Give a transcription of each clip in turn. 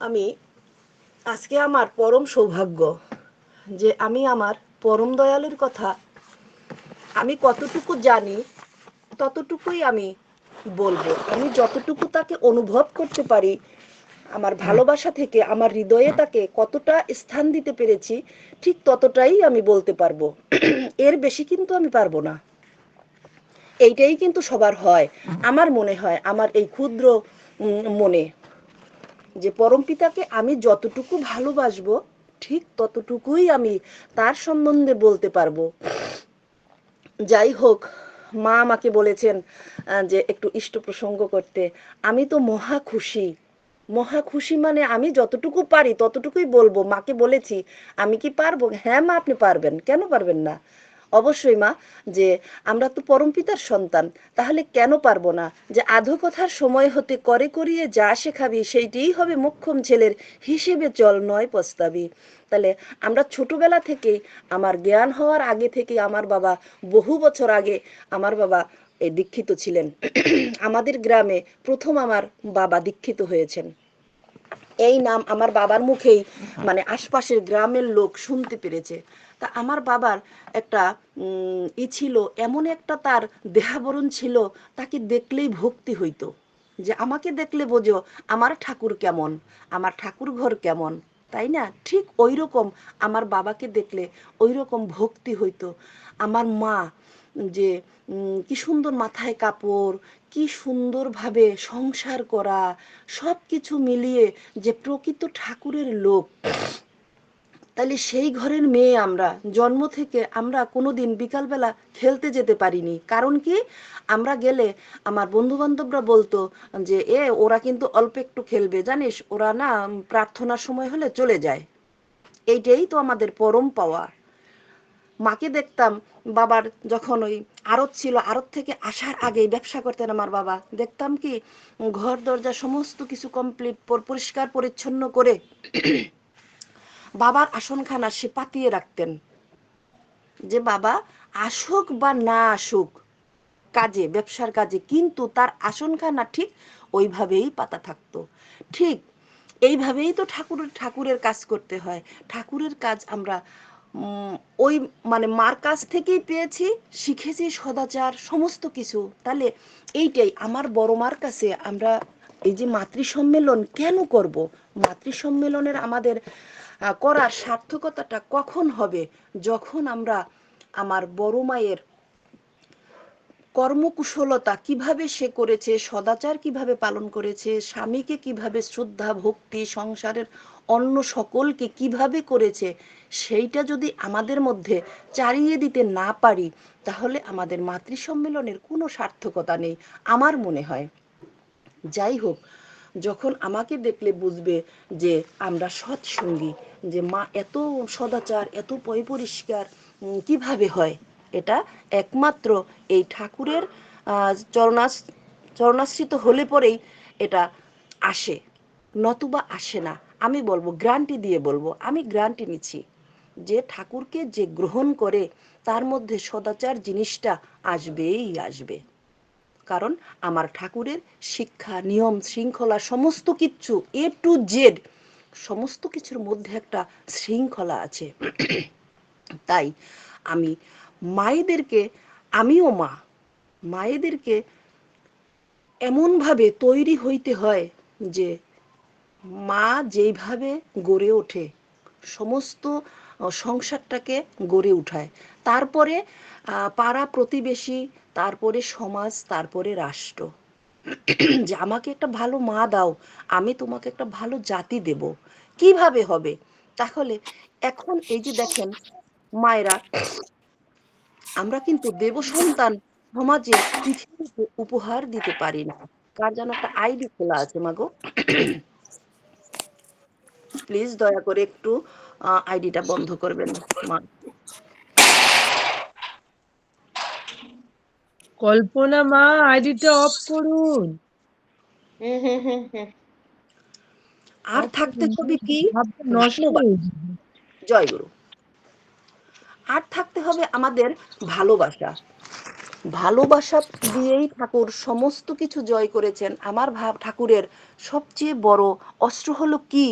আমি আজকে আমার পরম সৌভাগ্য যে আমি আমার পরম দয়ালুর কথা আমি কতটুকু জানি ততটুকুই আমি বলবো। আমি যতটুকু তাকে অনুভব করতে পারি, আমার ভালোবাসা থেকে আমার হৃদয়ে তাকে কতটা স্থান দিতে পেরেছি, ঠিক ততটাই আমি বলতে পারবো। এর বেশি কিন্তু আমি পারবো না। এইটাই কিন্তু সবার হয়। আমার মনে হয়, আমার এই ক্ষুদ্র মনে, যে পরম পিতাকে আমি যতটুকু ভালোবাসবো ঠিক ততটুকুই আমি তার সম্বন্ধে বলতে পারবো। যাই হোক, মা আমাকে বলেছেন যে একটু ইষ্ট প্রসঙ্গ করতে। আমি তো মহা খুশি, মহা খুশি। মানে আমি যতটুকু পারি ততটুকুই বলবো। মাকে বলেছি, আমি কি পারবো? হ্যাঁ মা, আপনি পারবেন, কেন পারবেন না? অবশ্যই মা, যে আমরা তো পরমপিতার সন্তান, তাহলে কেন পারবো না? যে আধো কথার সময় হতে করে করিয়ে যা শেখাবি সেইটিই হবে মোক্ষম ছেলের, হিসেবে চল নয় পস্তাবি। তাহলে আমরা ছোটবেলা থেকেই, আমার জ্ঞান হওয়ার আগে থেকে আমার বাবা, বহু বছর আগে আমার বাবা এই দীক্ষিত ছিলেন। আমাদের গ্রামে প্রথম আমার বাবা দীক্ষিত হয়েছেন। এই নাম আমার বাবার মুখেই মানে আশপাশের গ্রামের লোক শুনতে পেরেছে। তা আমার বাবার একটা ছিল, এমন একটা তার দেহাবরণ ছিল, তাকে দেখলেই ভক্তি হইতো। যে আমাকে দেখলে বোঝো আমার ঠাকুর কেমন, আমার ঠাকুর ঘর কেমন, তাই না? ঠিক ওই রকম আমার বাবাকে দেখলে ওই রকম ভক্তি হইতো। আমার মা, যে কি সুন্দর মাথায় কাপড়, কি সুন্দরভাবে সংসার করা, সব কিছু মিলিয়ে যে প্রকৃত ঠাকুরের লোক। তাহলে সেই ঘরের মেয়ে আমরা, জন্ম থেকে আমরা কোনোদিন বিকালবেলা খেলতে যেতে পারিনি। কারণ কি? আমরা গেলে আমার বন্ধু বান্ধবরা বলতো যে ওরা কিন্তু অল্প একটু খেলবে, জানিস, ওরা না প্রার্থনার সময় হলে চলে যায়। এইটাই তো আমাদের পরম পাওয়া। মাকে দেখতাম, বাবার যখন ওই আড়ত ছিল, আড়ত থেকে আসার আগেই ব্যবসা করতেন আমার বাবা, দেখতাম কি ঘর দরজা সমস্ত কিছু কমপ্লিট পরিষ্কার পরিচ্ছন্ন করে বাবার আসনখানা সে পাতিয়ে রাখতেন। যে বাবা আসুক বা না আসুক কাজে, ব্যবসার কাজে, কিন্তু তার আসনখানা ঠিক ওইভাবেই পাতা থাকতো। ঠিক এইভাবেই তো ঠাকুরের কাজ করতে হয়। ঠাকুরের কাজ আমরা ওই মানে মার কাছ থেকেই পেয়েছি, শিখেছি সদাচার সমস্ত কিছু। তাহলে এইটাই আমার বড় মার কাছে আমরা এই যে মাতৃ সম্মেলন কেন করব? মাতৃ সম্মেলনের আমাদের করার সার্থকতাটা কখন হবে? যখন আমরা আমার বড় মায়ের কর্মকুশলতা কিভাবে সে করেছে, সদাচার কিভাবে পালন করেছে, স্বামীকে কিভাবে শ্রদ্ধা ভক্তি, সংসারের অন্য সকলকে কিভাবে করেছে, সেইটা যদি আমাদের মধ্যে চারিয়ে দিতে না পারি, তাহলে আমাদের মাতৃ সম্মেলনের কোনো সার্থকতা নেই আমার মনে হয়। যাই হোক, যখন আমাকে দেখলে বুঝবে যে আমরা সৎসঙ্গী, যে মা এত সদাচার, এত পরিষ্কার কিভাবে হয়, এটা একমাত্র এই ঠাকুরের চরণাশ্রিত হলে পরেই এটা আসে, নতুবা আসে না। আমি বলবো, গ্যারান্টি দিয়ে বলবো, আমি গ্যারান্টি নিচ্ছি যে ঠাকুরকে যে গ্রহণ করে তার মধ্যে সদাচার জিনিসটা আসবেই আসবে। কারণ আমার ঠাকুরের শিক্ষা, নিয়ম শৃঙ্খলা সমস্ত কিছু A to Z, সমস্ত কিছুর মধ্যে একটা শৃঙ্খলা আছে। তাই আমি মায়েদেরকে, আমিও মা, মায়েদেরকে এমনভাবে তৈরি হইতে হয় যে মা যেইভাবে গড়ে ওঠে সমস্ত সংসারটাকে গড়ে উঠায়। তারপরে পাড়া প্রতিবেশী, তারপরে সমাজ, তারপরে রাষ্ট্র। যে আমাকে একটা ভালো মা দাও, আমি তোমাকে একটা ভালো জাতি দেব। কিভাবে হবে? তাহলে এখন এই যে দেখেন মায়েরা, আমরা কিন্তু দেব সন্তান সমাজে পৃথিবীকে উপহার দিতে পারি না। কার যেন একটা আইডি খোলা আছে মাগো, প্লিজ দয়া করে একটু আইডিটা বন্ধ করবেন মা। কল্পনা মা, আইডিটা অফ করুন। হুম হুম হুম হুম। আর অফ থাকতে করুন, হবে কি? ভাবটা নষ্ট ভালোবাসা। হয়ে যাবে। জয় গুরু। আর থাকতে হবে আমাদের ভালোবাসা। ভালোবাসা দিয়েই ঠাকুর সমস্ত কিছু জয় করেছেন। আমার ঠাকুরের সবচেয়ে বড় অস্ত্র হলো কি?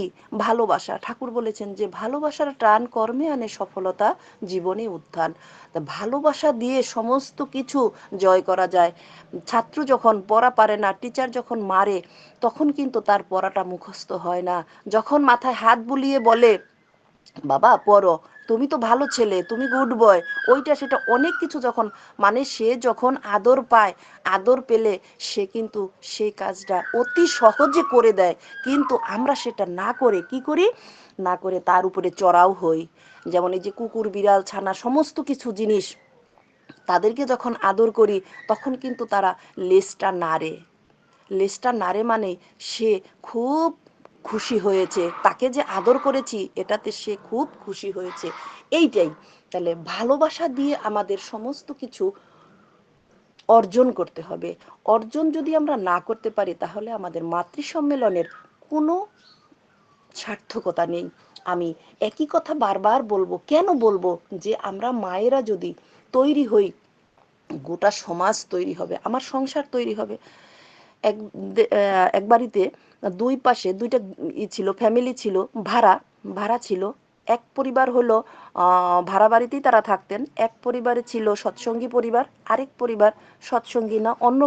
ভালোবাসা। ঠাকুর বলেছেন যে ভালোবাসার টান কর্মে আনে সফলতা, জীবনে উত্থান। তা ভালোবাসা দিয়ে সমস্ত কিছু জয় করা যায়। ছাত্র যখন পড়া পারে না, টিচার যখন মারে, তখন কিন্তু তার পড়াটা মুখস্থ হয় না। যখন মাথায় হাত বুলিয়ে বলে বাবা পড়ো, তুমি তো ভালো ছেলে, তুমি গুড বয়, ওইটা সেটা অনেক কিছু যখন, মানে সে যখন আদর পায়, আদর পেলে সে কিন্তু সেই কাজটা অতি সহজে করে দেয়। কিন্তু আমরা সেটা না করে কি করি? না করে তার উপরে চড়াও হই। যেমন এই যে কুকুর, বিড়াল, ছানা, সমস্ত কিছু জিনিস, তাদেরকে যখন আদর করি তখন কিন্তু তারা লেজটা নাড়ে। লেজটা নাড়ে মানে সে খুব খুশি হয়েছে, তাকে যে আদর করেছি এটাতে সে খুব খুশি হয়েছে। এইটাই। তাহলে ভালোবাসা দিয়ে আমাদের সমস্ত কিছু অর্জন করতে হবে। অর্জন যদি আমরা না করতে পারি তাহলে আমাদের মাতৃ সম্মেলনের কোনো সার্থকতা নেই। আমি একই কথা বারবার বলবো। কেন বলবো? যে আমরা মায়েরা যদি তৈরি হই, গোটা সমাজ তৈরি হবে, আমার সংসার তৈরি হবে। এক এক বাড়িতে দুই পাশে দুইটা ছিল, ফ্যামিলি ছিল, ভাড়া ভাড়া ছিল। এক পরিবার হলো ভাড়া বাড়িতেই তারা থাকতেন। এক পরিবারে ছিল সৎসঙ্গী পরিবার, আরেক পরিবার সৎসঙ্গী না, অন্য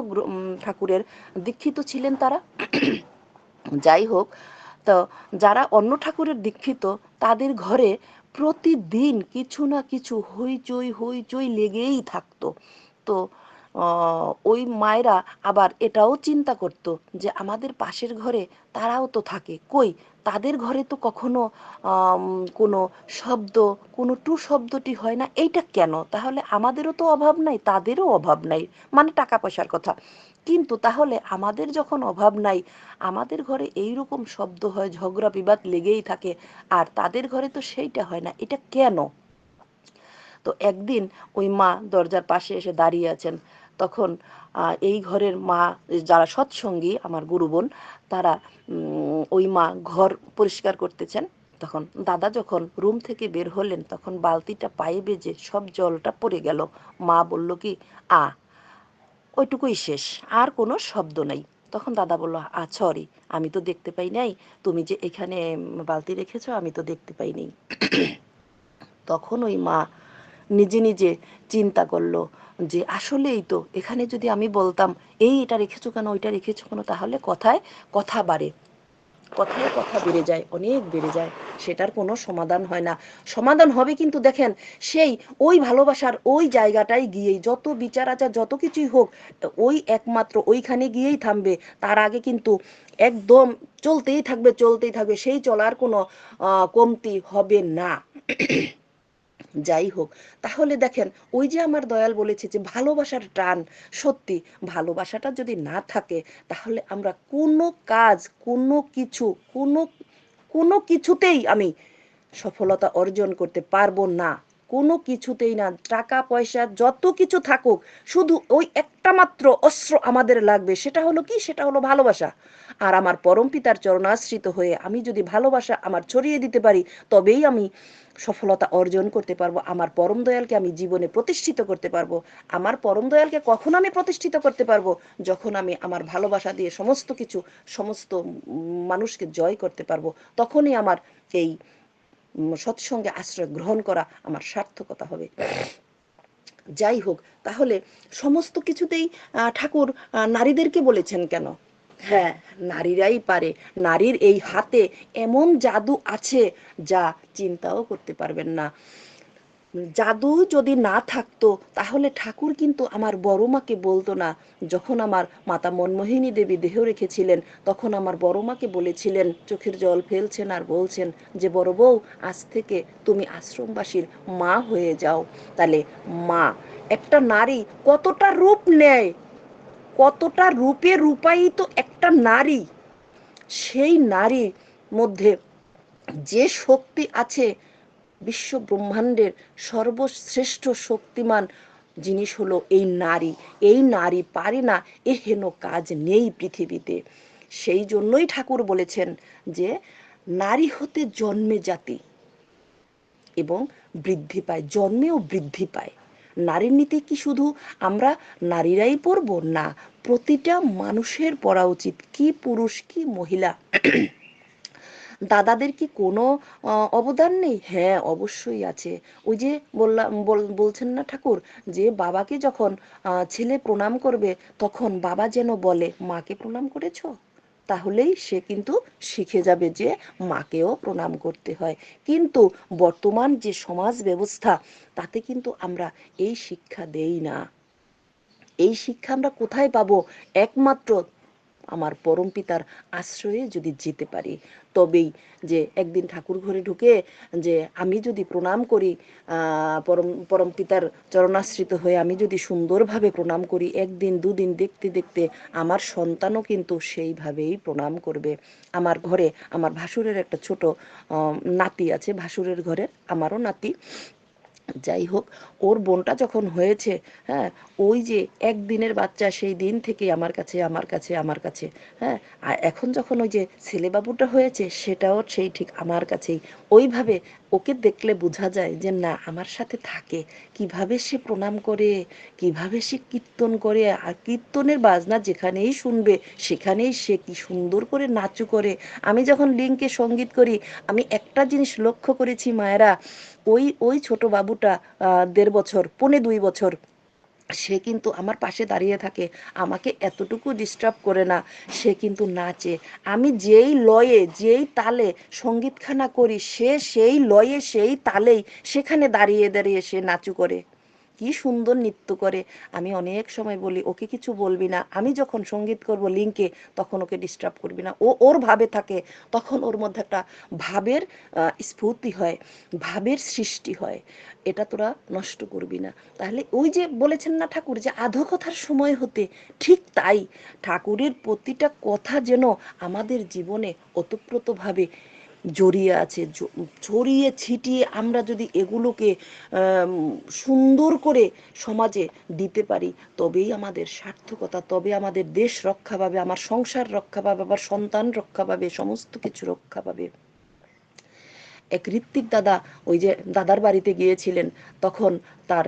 ঠাকুরের দীক্ষিত ছিলেন তারা। যাই হোক, তো যারা অন্য ঠাকুরের দীক্ষিত তাদের ঘরে প্রতিদিন কিছু না কিছু হইচই হইচই লেগেই থাকতো। তো ওই মায়েরা আবার এটাও চিন্তা করতো যে আমাদের পাশের ঘরে তারাও তো থাকে, কই তাদের ঘরে তো কখনো কোনো শব্দ, কোনো টু শব্দটি হয় না, এইটা কেন? তাহলে আমাদেরও তো অভাব নাই, তাদেরও অভাব নাই, মানে টাকা পয়সার কথা। কিন্তু তাহলে আমাদের যখন অভাব নাই, আমাদের ঘরে এই রকম শব্দ হয়, ঝগড়া বিবাদ লেগেই থাকে, আর তাদের ঘরে তো সেইটা হয় না, এটা কেন? তো একদিন ওই মা দরজার পাশে এসে দাঁড়িয়ে আছেন। তখন এই ঘরের মা, যারা সৎসঙ্গী আমার গুরু বোন, তারা ওই মা ঘর পরিষ্কার করতেছেন। তখন দাদা যখন রুম থেকে বের হলেন তখন বালতিটা পায়ে বেজে সব জলটা পড়ে গেল। মা বলল কি, আ ওইটুকুই শেষ, আর কোনো শব্দ নাই। তখন দাদা বলল, সরি, আমি তো দেখতে পাই নাই, তুমি যে এখানে বালতি রেখেছো আমি তো দেখতে পাইনি। তখন ওই মা নিজে নিজে চিন্তা করলো যে আসলেই তো, এখানে যদি আমি বলতাম এই এটা রেখেছো কেন, ওইটা রেখেছো কেন, তাহলে কথায় কথা বাড়ে, কথায় কথা বেড়ে যায়, অনেক বেড়ে যায়, সেটার কোনো সমাধান হয় না। সমাধান হবে কিন্তু দেখেন, সেই ওই ভালোবাসার ওই জায়গাটায় গিয়েই, যত বিচার আচার যত কিছুই হোক, ওই একমাত্র ওইখানে গিয়েই থামবে। তার আগে কিন্তু একদম চলতেই থাকবে, চলতেই থাকবে, সেই চলার কোনো কমতি হবে না। যাই হোক, তাহলে দেখেন ওই যে আমার দয়াল বলেছে যে ভালোবাসার টান, সত্যি ভালোবাসাটা যদি না থাকে তাহলে আমরা কোনো কাজ, কোনো কিছু, কোনো কোনো কিছুতেই আমি সফলতা অর্জন করতে পারবো না। কোনো কিছুতেই না। টাকা পয়সা যত কিছু থাকুক, শুধু ওই একটা মাত্র অস্ত্র আমাদের লাগবে, সেটা হলো কি? সেটা হলো ভালোবাসা। আর আমার পরম পিতার চরণাশ্রিত হয়ে আমি যদি ভালোবাসা আমার ছড়িয়ে দিতে পারি, তবেই আমি সফলতা অর্জন করতে পারবো। আমার পরম দয়ালকে আমি জীবনে প্রতিষ্ঠিত করতে পারবো। আমার পরম দয়ালকে কখন আমি প্রতিষ্ঠিত করতে পারবো? যখন আমি আমার ভালোবাসা দিয়ে সমস্ত কিছু, সমস্ত মানুষকে জয় করতে পারবো, তখনই আমার এই সৎসঙ্গে আশ্রয় গ্রহণ করা আমার সার্থকতা হবে। যাই হোক, তাহলে সমস্ত কিছুতেই ঠাকুর নারীদেরকে বলেছেন কেন? হ্যাঁ, নারীরাই পারে। নারীর এই হাতে এমন জাদু আছে যা চিন্তাও করতে পারবেন না। জাদু যদি না থাকতো তাহলে ঠাকুর কিন্তু আমার বড় মাকে বলতো না। যখন আমার মাতা মনমোহিনী দেবী দেহ রেখেছিলেন তখন আমার বড় মাকে বলেছিলেন, চোখের জল ফেলছেন আর বলছেন যে বড় বউ, আজ থেকে তুমি আশ্রমবাসীর মা হয়ে যাও। তাহলে মা, একটা নারী কতটা রূপ নেয়, কতটা রূপে রূপায়িত একটা নারী, সেই নারীর মধ্যে যে শক্তি আছে, বিশ্ব ব্রহ্মাণ্ডের সর্বশ্রেষ্ঠ শক্তিমান জিনিস হলো এই নারী। এই নারী পারে না এ হেন কাজ নেই পৃথিবীতে। সেই জন্যই ঠাকুর বলেছেন যে নারী হতে জন্মে জাতি এবং বৃদ্ধি পায়, জন্মেও বৃদ্ধি পায়। নারীর নীতি কি শুধু আমরা নারীরাই পড়ব? না, প্রতিটা মানুষের পড়া উচিত, কি পুরুষ কি মহিলা। দাদাদের কি কোনো অবদান নেই? হ্যাঁ, অবশ্যই আছে। ওই যে বললাম, বলছেন না ঠাকুর, যে বাবাকে যখন ছেলে প্রণাম করবে, তখন বাবা যেন বলে, মাকে প্রণাম করেছো? তাহলেই সে কিন্তু শিখে যাবে যে মাকেও প্রণাম করতে হয়। কিন্তু বর্তমান যে সমাজ ব্যবস্থা, তাতে কিন্তু আমরা এই শিক্ষা দেই না। এই শিক্ষা আমরা কোথায় পাবো? একমাত্র আমার পরম পিতার আশ্রয়ে যদি যেতে পারি, তবেই। যে একদিন ঠাকুর ঘরে ঢুকে যে আমি যদি প্রণাম করি, পরম পরম পিতার চরণাশ্রিত হয়ে আমি যদি সুন্দরভাবে প্রণাম করি, একদিন দুদিন দেখতে দেখতে আমার সন্তানও কিন্তু সেইভাবেই প্রণাম করবে। আমার ঘরে আমার ভাসুরের একটা ছোট নাতি আছে, ভাসুরের ঘরে আমারও নাতি। যাই হোক, ওর বোনটা যখন হয়েছে, হ্যাঁ, ওই যে একদিনের বাচ্চা, সেই দিন থেকে আমার কাছে আমার কাছে আমার কাছে, হ্যাঁ। আর এখন যখন ওই যে ছেলে বাবুটা হয়েছে, সেটাও সেই ঠিক আমার কাছেই। ওইভাবে ওকে দেখলে বোঝা যায় যে না, আমার সাথে থাকে। কিভাবে সে প্রণাম করে, কিভাবে সে কীর্তন করে, আর কীর্তনের বাজনা যেখানেই শুনবে সেখানেই সে কি সুন্দর করে নাচু করে। আমি যখন লিঙ্কে সঙ্গীত করি, আমি একটা জিনিস লক্ষ্য করেছি মায়েরা, ওই ওই ছোট বাবুটা 1.5 বছর, 1.25 বছর, সে কিন্তু আমার পাশে দাঁড়িয়ে থাকে, আমাকে এতটুকু ডিস্টার্ব করে না। সে কিন্তু নাচে। আমি যেই লয়ে যেই তালে সঙ্গীতখানা করি, সে সেই লয়ে সেই তালেই সেখানে দাঁড়িয়ে দাঁড়িয়ে সে নাচু করে, কি সুন্দর নৃত্য করে। আমি অনেক সময় বলি, ওকে কিছু বলবি না, আমি যখন সঙ্গীত করব লিঙ্কে, তখন ওকে ডিস্টার্ব করবি না। ও ওর ভাবে থাকে, তখন ওর মধ্যে একটা ভাবের স্ফূর্তি হয়, ভাবের সৃষ্টি হয়। এটা তোরা নষ্ট করবি না। তাহলে ওই যে বলেছেন না ঠাকুর, যে আধো কথার সময় হতে, ঠিক তাই ঠাকুরের প্রতিটা কথা যেন আমাদের জীবনে ওতপ্রোতভাবে জড়িয়ে আছে। ছড়িয়ে ছিটিয়ে আমরা যদি এগুলোকে সুন্দর করে সমাজে দিতে পারি, তবেই আমাদের সার্থকতা, তবে আমাদের দেশ রক্ষা পাবে, আমার সংসার রক্ষা পাবে, আমার সন্তান রক্ষা পাবে, সমস্ত কিছু রক্ষা পাবে। এক ঋত্বিক দাদা ওই যে দাদার বাড়িতে গিয়েছিলেন, তখন তার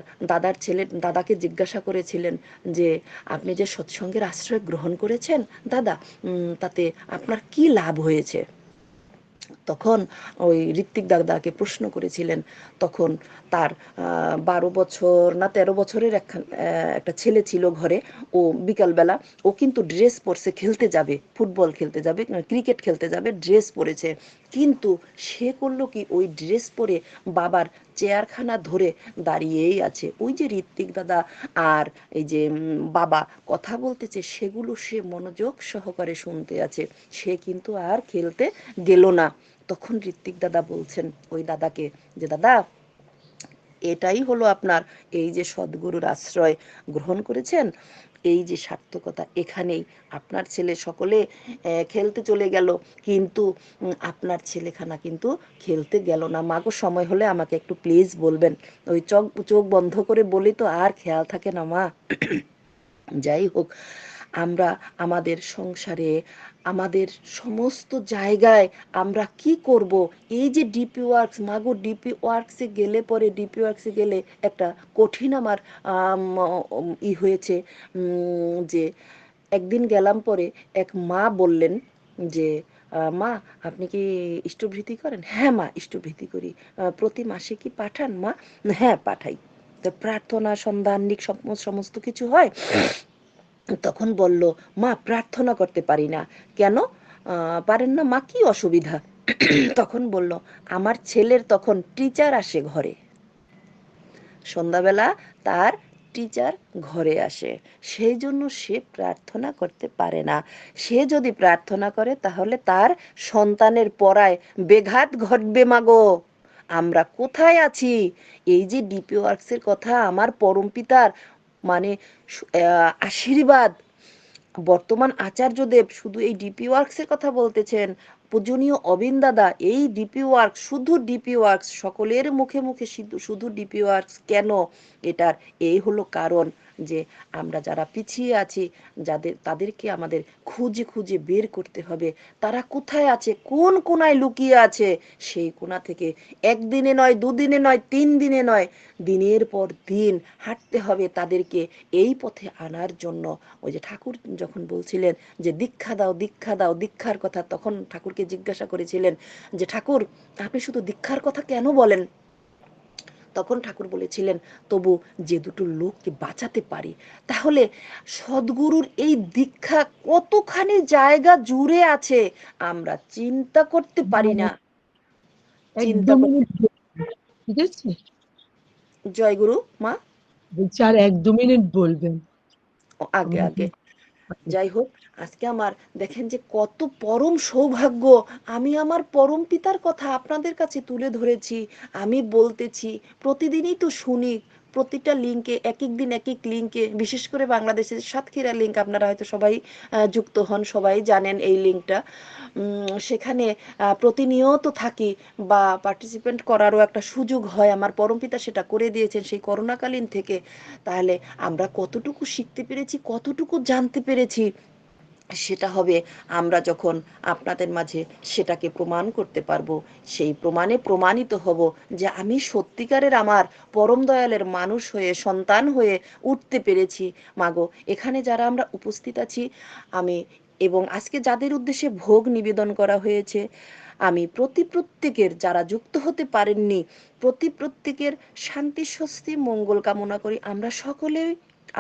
দাদাকে জিজ্ঞাসা করেছিলেন যে আপনি যে সৎসঙ্গের আশ্রয় গ্রহণ করেছেন দাদা, তাতে আপনার কি লাভ হয়েছে? তখন ওই ঋত্বিক দাদাকে প্রশ্ন করেছিলেন। তখন তার 12 বছর না 13 বছরের একটা ছেলে ছিল ঘরে। ও বিকালবেলা, ও কিন্তু ড্রেস পরছে, খেলতে যাবে, ফুটবল খেলতে যাবে, ক্রিকেট খেলতে যাবে, ড্রেস পরেছে। কিন্তু সে করলো কি, ওই ড্রেস পরে বাবার চেয়ারখানা ধরে দাঁড়িয়েই আছে। ওই যে ঋত্বিক দাদা আর এই যে বাবা কথা বলতেছে, সেগুলো সে মনোযোগ সহকারে শুনতে আছে। সে কিন্তু আর খেলতে গেল না। তখন ঋত্বিক দাদা বলছেন ওই দাদাকে, যে দাদা, এটাই হলো আপনার এই যে সদ্গুরুর আশ্রয় গ্রহণ করেছেন, এই যে সার্থকতা, এখানেই আপনার ছেলে সকলে খেলতে চলে গেল, কিন্তু আপনার ছেলেখানা কিন্তু খেলতে গেল না। মাগো, সময় হলে আমাকে একটু প্লিজ বলবেন। ওই চোখ চোখ বন্ধ করে বলি তো আর খেয়াল থাকে না মা। যাই হোক, আমরা আমাদের সংসারে, আমাদের সমস্ত জায়গায় আমরা কি করব? এই যে ডিপি ওয়ার্কস, মাগো, ডিপি ওয়ার্কসে গেলে পরে, ডিপি ওয়ার্কসে গেলে একটা কঠিন আমার হয়েছে, যে একদিন গেলাম পরে এক মা বললেন যে মা, আপনি কি ইষ্টভৃতি করেন? হ্যাঁ মা, ইষ্টভৃতি করি। প্রতি মাসে কি পাঠান মা? হ্যাঁ, পাঠাই। তো প্রার্থনা সন্ধ্যান্নিক সমস্ত কিছু হয়। তখন বলল, মা, প্রার্থনা করতে পারি না। কেন পারেন না মা? কি অসুবিধা? তখন বলল, আমার ছেলের তখন টিচার আসে ঘরে, সন্ধ্যাবেলা তার টিচার ঘরে আসে, সেই জন্য সে প্রার্থনা করতে পারে না। সে যদি প্রার্থনা করে, তাহলে তার সন্তানের পড়ায় বেঘাত ঘটবে মাগো। আমরা কোথায় আছি? এই যে ডিপি ওয়ার্কসের কথা, আমার পরম পিতার মানে আশীর্বাদ, বর্তমান আচার্যদেব শুধু এই ডিপি ওয়ার্কসের কথা বলতেছেন, পূজনীয় অবিন দাদা, এই ডিপি ওয়ার্ক, শুধু ডিপি ওয়ার্কস, সকলের মুখে মুখে শুধু ডিপি ওয়ার্কস কেন, এটার এই হলো কারণ যে আমরা যারা পিছিয়ে আছি, তাদেরকে আমাদের খুঁজে খুঁজে বের করতে হবে। তারা কোথায় আছে, কোন কোনায় লুকিয়ে আছে, সেই কোনা থেকে একদিনে নয়, দুদিনে নয়, 3 দিনে নয়, দিনের পর দিন হাঁটতে হবে তাদেরকে এই পথে আনার জন্য। ওই যে ঠাকুর যখন বলছিলেন যে দীক্ষা দাও, দীক্ষা দাও, দীক্ষার কথা, তখন ঠাকুরকে জিজ্ঞাসা করেছিলেন যে ঠাকুর, আপনি শুধু দীক্ষার কথা কেন বলেন? তখন ঠাকুর বলেছিলেন, তবু যে দুটো লোককে বাঁচাতে পারি, তাহলে সদ্গুরুর এই দীক্ষা কতখানি জায়গা জুড়ে আছে আমরা চিন্তা করতে পারি না। এক চিন্তা দু করতে, মিনিট বলবেন, ঠিক আছে? জয়গুরু মা। বলছি আর 1-2 মিনিট বলবেন। আগে আমরা আগে যাই হোক, আজকে আমার দেখেন যে কত পরম সৌভাগ্য, আমি আমার পরম পিতার কথা আপনাদের কাছে তুলে ধরেছি, আমি বলতেছি, প্রতিদিনই তো শুনি, প্রতিটা লিঙ্কে, এক এক দিন এক এক লিঙ্কে, বিশেষ করে বাংলাদেশের সাতক্ষীরা লিঙ্ক, আপনারা হয়তো সবাই যুক্ত হন, সবাই জানেন এই লিঙ্কটা। সেখানে প্রতিনিয়ত থাকি বা পার্টিসিপেন্ট করারও একটা সুযোগ হয়, আমার পরমপিতা সেটা করে দিয়েছেন সেই করোনাকালীন থেকে। তাহলে আমরা কতটুকু শিখতে পেরেছি, কতটুকু জানতে পেরেছি, সেটা হবে আমরা যখন আপনাদের মাঝে সেটাকে প্রমাণ করতে পারবো, সেই প্রমাণে প্রমাণিত হব যে আমি সত্যিকারের আমার পরম দয়ালের মানুষ হয়ে, সন্তান হয়ে উঠতে পেরেছি। মাগো, এখানে যারা আমরা উপস্থিত আছি, আমি এবং আজকে যাদের উদ্দেশ্যে ভোগ নিবেদন করা হয়েছে, আমি প্রত্যেকের, যারা যুক্ত হতে পারেননি, প্রত্যেকের শান্তি, স্বস্তি, মঙ্গল কামনা করি। আমরা সকলেই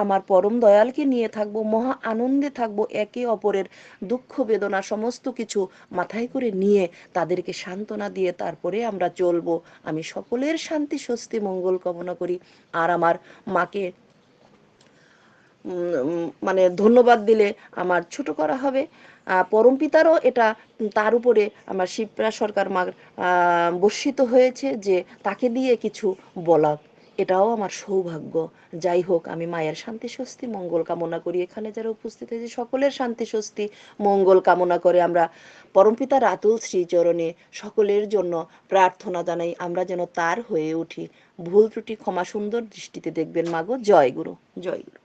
আমার পরম দয়ালকে নিয়ে থাকবো, মহা আনন্দে থাকবো, একে অপরের দুঃখ বেদনা সমস্ত কিছু মাথায় করে নিয়ে তাদেরকে সান্ত্বনা দিয়ে তারপরে আমরা চলবো। আমি সকলের শান্তি, স্বস্তি, মঙ্গল কামনা করি। আর আমার মাকে মানে ধন্যবাদ দিলে আমার ছোট করা হবে। পরম পিতারও এটা, তার উপরে আমার শিবরা সরকার মার বর্ষিত হয়েছে যে তাকে দিয়ে কিছু বলা, এটাও আমার সৌভাগ্য। যাই হোক, আমি মায়ের শান্তি, স্বস্তি, মঙ্গল কামনা করি। এখানে যারা উপস্থিত হয়েছে সকলের শান্তি, স্বস্তি, মঙ্গল কামনা করে আমরা পরমপিতার আতুল শ্রীচরণে সকলের জন্য প্রার্থনা জানাই, আমরা যেন তার হয়ে উঠি। ভুল ত্রুটি ক্ষমা সুন্দর দৃষ্টিতে দেখবেন মাগো। জয় গুরু, জয় গুরু।